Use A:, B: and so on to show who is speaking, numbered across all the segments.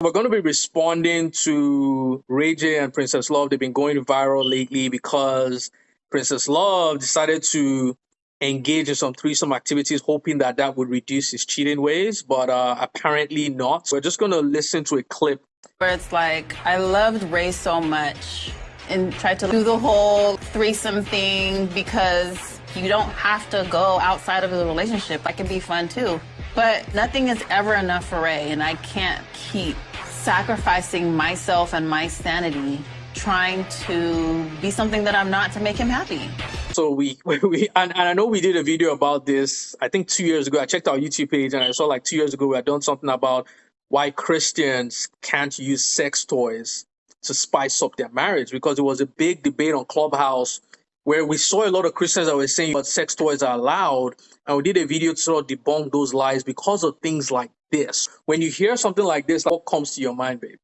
A: We're going to be responding to Ray J and Princess Love. They've been going viral lately because Princess Love decided to engage in some threesome activities, hoping that that would reduce his cheating ways, but apparently not. So we're just going to listen to a clip.
B: Where it's like, I loved Ray so much and tried to do the whole threesome thing because you don't have to go outside of the relationship. That can be fun too. But nothing is ever enough for Ray, and I can't keep sacrificing myself and my sanity trying to be something that I'm not to make him happy.
A: So and I know we did a video about this, I think 2 years ago. I checked our YouTube page and I saw like 2 years ago we had done something about why Christians can't use sex toys to spice up their marriage, because it was a big debate on Clubhouse where we saw a lot of Christians that were saying that sex toys are allowed. And we did a video to sort of debunk those lies because of things like this. When you hear something like this, what comes to your mind, babe?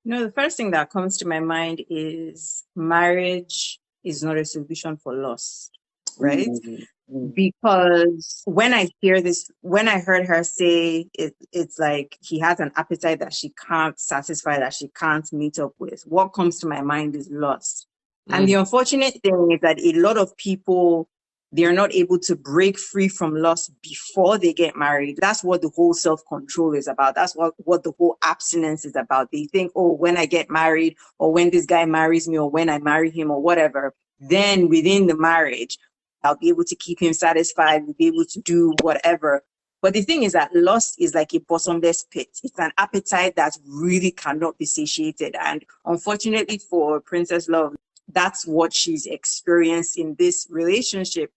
C: The first thing that comes to my mind is marriage is not a solution for lust, right? Mm-hmm. Because when I hear this, when I heard her say it's like he has an appetite that she can't satisfy, that she can't meet up with, what comes to my mind is lust. And the unfortunate thing is that a lot of people, they're not able to break free from lust before they get married. That's what the whole self-control is about. That's what the whole abstinence is about. They think, oh, when I get married, or when this guy marries me, or when I marry him, or whatever, then within the marriage, I'll be able to keep him satisfied, we'll be able to do whatever. But the thing is that lust is like a bottomless pit. It's an appetite that really cannot be satiated. And unfortunately for Princess Love, that's what she's experienced in this relationship.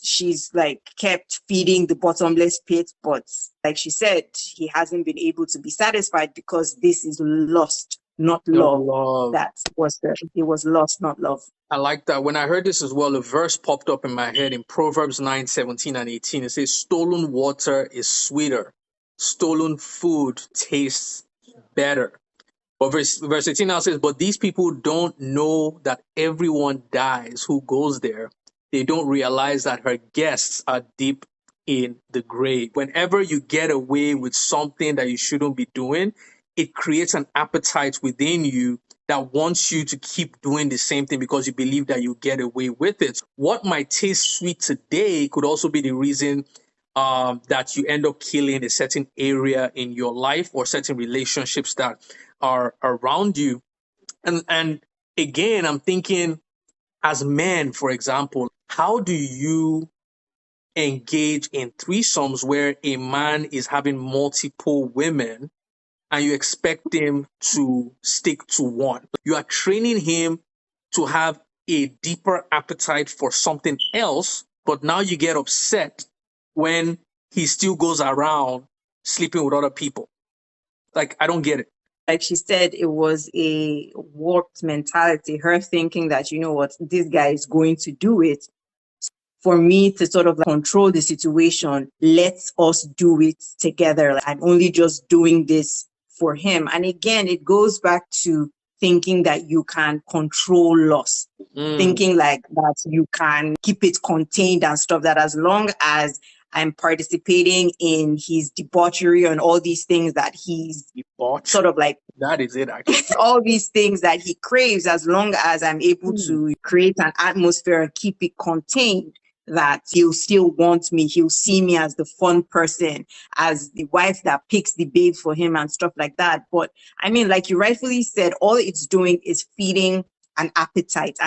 C: She's like kept feeding the bottomless pit, but like she said, he hasn't been able to be satisfied because this is lust, not love. It was lust, not love.
A: I like that. When I heard this as well, a verse popped up in my head in Proverbs 9:17 and 18. It says, stolen water is sweeter. Stolen food tastes better. But verse 18 now says, but these people don't know that everyone dies who goes there. They don't realize that her guests are deep in the grave. Whenever you get away with something that you shouldn't be doing, it creates an appetite within you that wants you to keep doing the same thing because you believe that you get away with it. What might taste sweet today could also be the reason that you end up killing a certain area in your life or certain relationships that are around you. And again, I'm thinking as men, for example, how do you engage in threesomes where a man is having multiple women and you expect him to stick to one? You are training him to have a deeper appetite for something else, but now you get upset when he still goes around sleeping with other people. Like, I don't get it.
C: Like she said, it was a warped mentality, her thinking that, you know what, this guy is going to do it. For me to sort of control the situation, let us do it together. Like, I'm only just doing this for him. And again, it goes back to thinking that you can control lust, thinking like that you can keep it contained and stuff, that as long as I'm participating in his debauchery and all these things that he's sort of like,
A: that is it, actually.
C: All these things that he craves, as long as I'm able to create an atmosphere and keep it contained, that he'll still want me. He'll see me as the fun person, as the wife that picks the babes for him and stuff like that. But I mean, like you rightfully said, all it's doing is feeding an appetite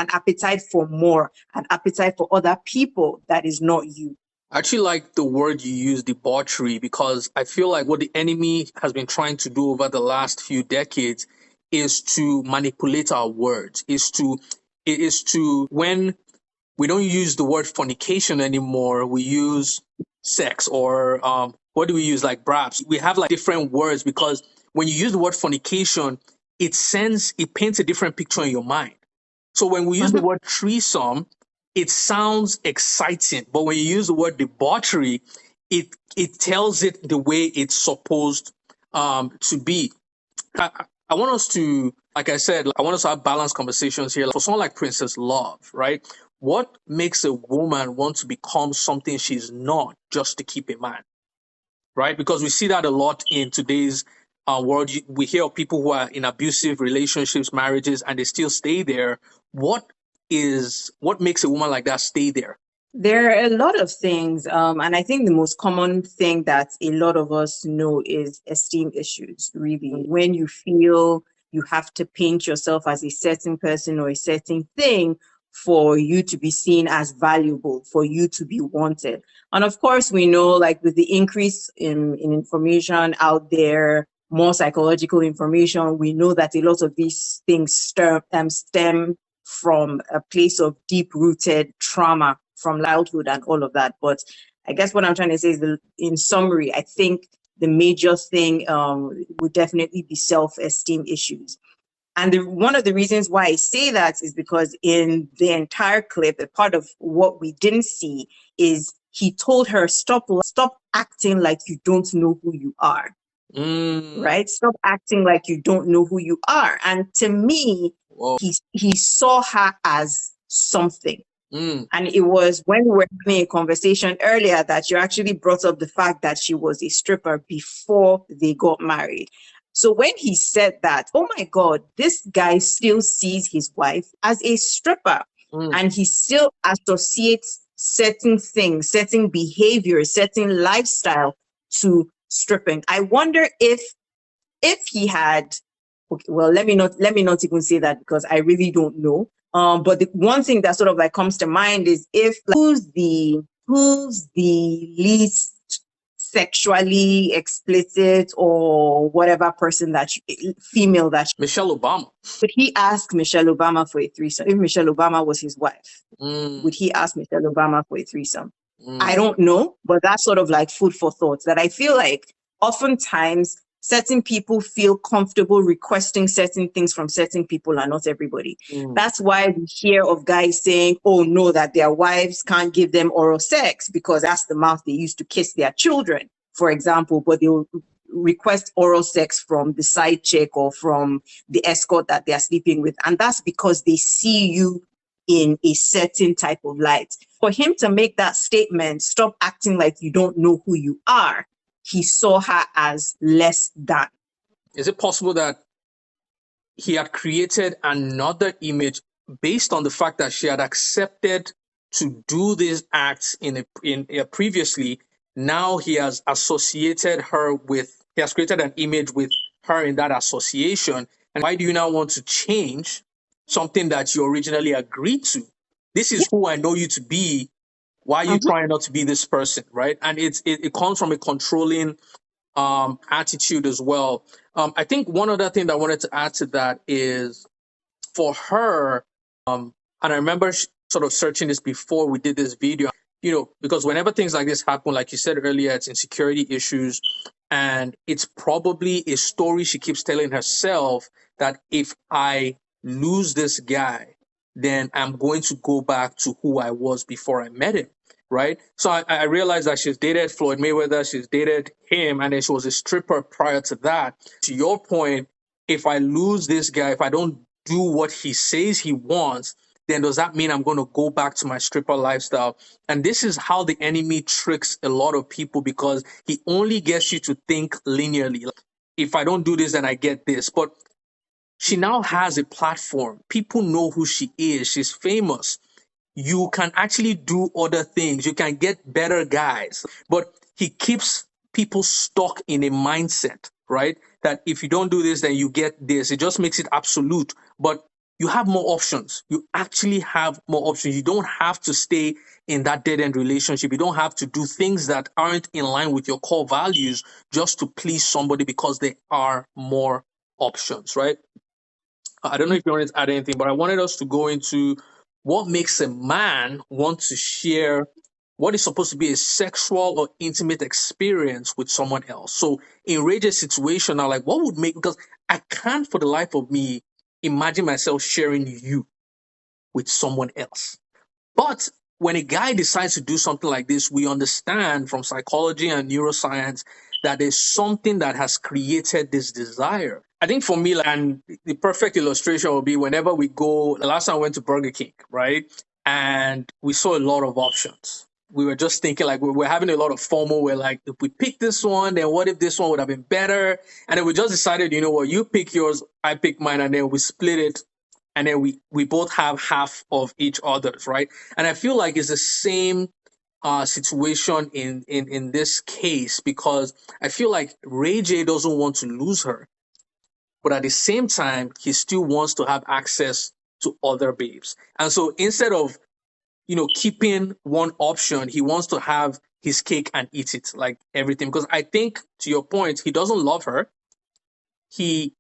C: for more, an appetite for other people that is not you.
A: I actually like the word you use, debauchery, because I feel like what the enemy has been trying to do over the last few decades is to manipulate our words, is to when we don't use the word fornication anymore, we use sex, or what do we use, like braps? We have like different words, because when you use the word fornication, it paints a different picture in your mind. So when we use the word threesome, it sounds exciting, but when you use the word debauchery, it tells it the way it's supposed to be. I want us to, like I said, I want us to have balanced conversations here. For someone like Princess Love, right? What makes a woman want to become something she's not just to keep a man, right? Because we see that a lot in today's world, we hear of people who are in abusive relationships, marriages, and they still stay there. What makes a woman like that stay there?
C: There are a lot of things, and I think the most common thing that a lot of us know is esteem issues, really. When you feel you have to paint yourself as a certain person or a certain thing for you to be seen as valuable, for you to be wanted. And of course, we know, like, with the increase in information out there, more psychological information, we know that a lot of these things stem from a place of deep-rooted trauma from childhood and all of that. But I guess what I'm trying to say is, in summary, I think the major thing would definitely be self-esteem issues. And one of the reasons why I say that is because in the entire clip, a part of what we didn't see is he told her, stop acting like you don't know who you are. Right? Stop acting like you don't know who you are. And to me, he saw her as something. And it was when we were having a conversation earlier that you actually brought up the fact that she was a stripper before they got married. So when he said that, oh my God, this guy still sees his wife as a stripper, and he still associates certain things, certain behaviors, certain lifestyle to stripping. I wonder if he had, okay, well, let me not even say that, because I really don't know. But the one thing that sort of like comes to mind is, if, like, who's the least sexually explicit or whatever person female that
A: Michelle Obama.
C: Would he ask Michelle Obama for a threesome? If Michelle Obama was his wife, would he ask Michelle Obama for a threesome? I don't know, but that's sort of like food for thought, that I feel like oftentimes certain people feel comfortable requesting certain things from certain people and not everybody. That's why we hear of guys saying, oh no, that their wives can't give them oral sex because that's the mouth they use to kiss their children, for example, but they'll request oral sex from the side chick or from the escort that they're sleeping with. And that's because they see you in a certain type of light. For him to make that statement, stop acting like you don't know who you are, he saw her as less than.
A: Is it possible that he had created another image based on the fact that she had accepted to do these acts previously? Now he has associated her with, he has created an image with her in that association. And why do you now want to change something that you originally agreed to? This is who I know you to be. Why are you trying not to be this person, right? And it comes from a controlling attitude as well. I think one other thing that I wanted to add to that is, for her, and I remember sort of searching this before we did this video, because whenever things like this happen, like you said earlier, it's insecurity issues, and it's probably a story she keeps telling herself, that if I lose this guy, then I'm going to go back to who I was before I met him. Right. So I realized that she's dated Floyd Mayweather, she's dated him, and then she was a stripper prior to that. To your point, if I lose this guy, if I don't do what he says he wants, then does that mean I'm going to go back to my stripper lifestyle? And this is how the enemy tricks a lot of people, because he only gets you to think linearly. Like, if I don't do this, then I get this. But she now has a platform. People know who she is. She's famous. You can actually do other things. You can get better guys. But he keeps people stuck in a mindset, right? That if you don't do this, then you get this. It just makes it absolute. But you have more options. You actually have more options. You don't have to stay in that dead-end relationship. You don't have to do things that aren't in line with your core values just to please somebody, because there are more options, right? I don't know if you wanted to add anything, but I wanted us to go into what makes a man want to share what is supposed to be a sexual or intimate experience with someone else. So in Rage's situation, I'm like, what would make, because I can't for the life of me imagine myself sharing you with someone else. But when a guy decides to do something like this, we understand from psychology and neuroscience that there's something that has created this desire. I think for me, and the perfect illustration would be whenever we go, the last time I went to Burger King, right? And we saw a lot of options. we were just thinking like we're having a lot of FOMO. We're like, if we pick this one, then what if this one would have been better? And then we just decided, you know what, you pick yours, I pick mine, and then we split it. And then we both have half of each other's, right? And I feel like it's the same situation in this case, because I feel like Ray J doesn't want to lose her, but at the same time, he still wants to have access to other babes. And so instead of, you know, keeping one option, he wants to have his cake and eat it, like everything. Because I think, to your point, he doesn't love her. He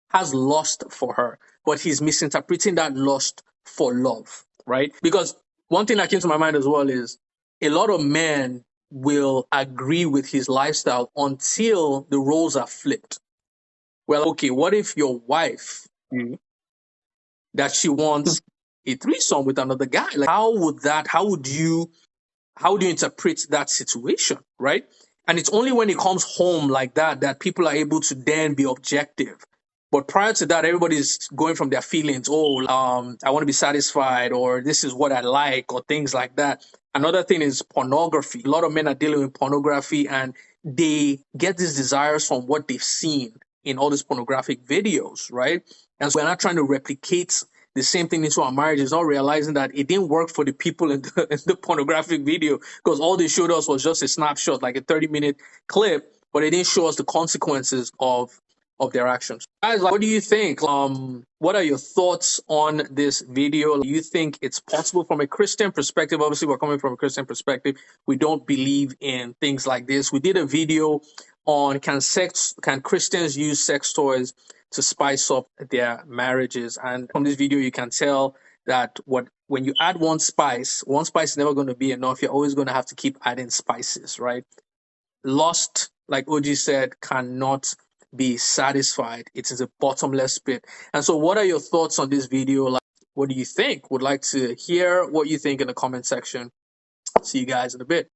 A: has lust for her, but he's misinterpreting that lust for love, right? Because one thing that came to my mind as well is a lot of men will agree with his lifestyle until the roles are flipped. Well, okay, what if your wife, that she wants a threesome with another guy? Like, how would you interpret that situation, right? And it's only when it comes home like that that people are able to then be objective. But prior to that, everybody's going from their feelings. Oh, I want to be satisfied, or this is what I like, or things like that. Another thing is pornography. A lot of men are dealing with pornography, and they get these desires from what they've seen in all these pornographic videos, right? And so we're not trying to replicate the same thing into our marriages, not realizing that it didn't work for the people in the pornographic video, because all they showed us was just a snapshot, like a 30-minute clip, but it didn't show us the consequences of their actions. Guys, like, what do you think? What are your thoughts on this video? Do you think it's possible from a Christian perspective? Obviously, we're coming from a Christian perspective. We don't believe in things like this. We did a video on can Christians use sex toys to spice up their marriages? And from this video, you can tell that when you add one spice is never going to be enough. You're always going to have to keep adding spices, right? Lust, like OG said, cannot be satisfied. It is a bottomless pit. And so what are your thoughts on this video? Like, what do you think? Would like to hear what you think in the comment section. See you guys in a bit.